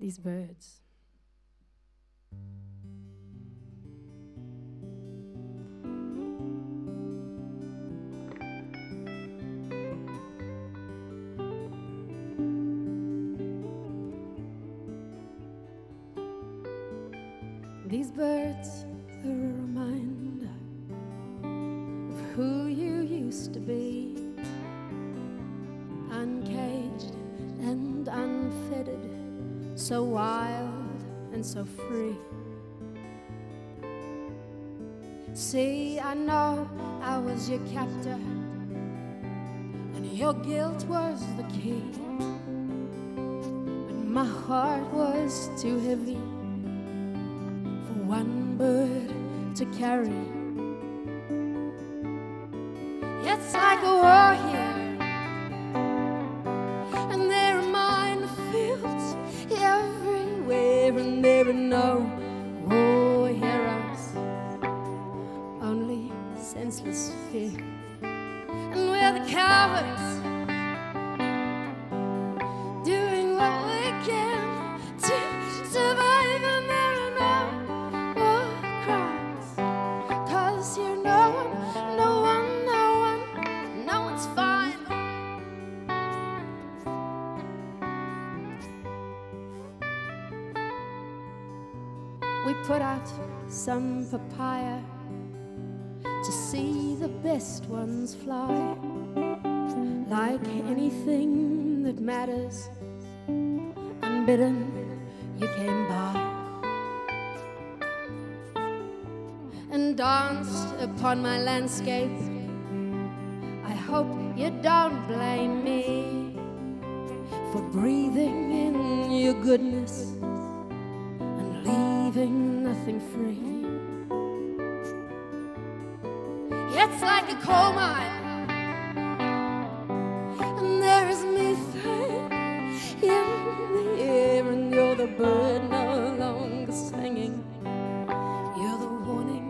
these birds. These birds are a reminder of who you used to be, uncaged and unfettered, so wild and so free. See, I know I was your captor, and your guilt was the key, but my heart was too heavy for one bird to carry. It's like a war here, and there are minefields everywhere, and there are no war heroes, only senseless fear. And we're the cowards, doing what we can to survive, and there are no war crimes, 'cause you're no one, no one, no one, no one's fine. We put out some papaya to see the best ones fly. Like anything that matters, unbidden you came by and danced upon my landscape. I hope you don't blame me for breathing in your goodness and leaving nothing free. It's like a coal mine, and there is methane in the air, and you're the bird no longer singing. You're the warning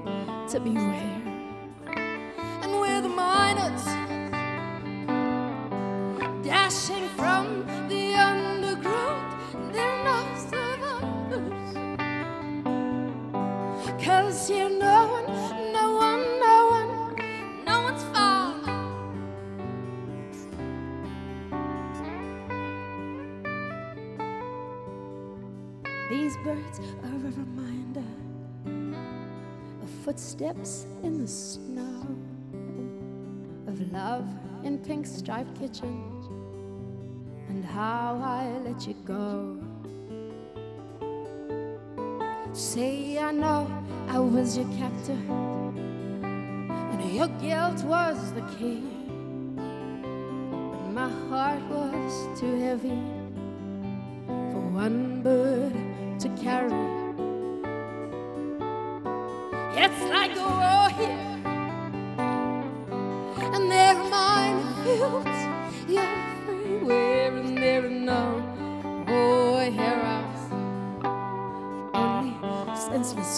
to beware. And we're the miners, dashing from the underground. There are no survivors, 'cause you're no one, no one, no one, no one's found. These birds are a reminder of footsteps in the snow, of love in pink striped kitchen, and how I let you go. See, I know I was your captor, and your guilt was the key, but my heart was too heavy for one bird to carry. It's like a war here, and there are minefields everywhere, and there are no war heroes, only senseless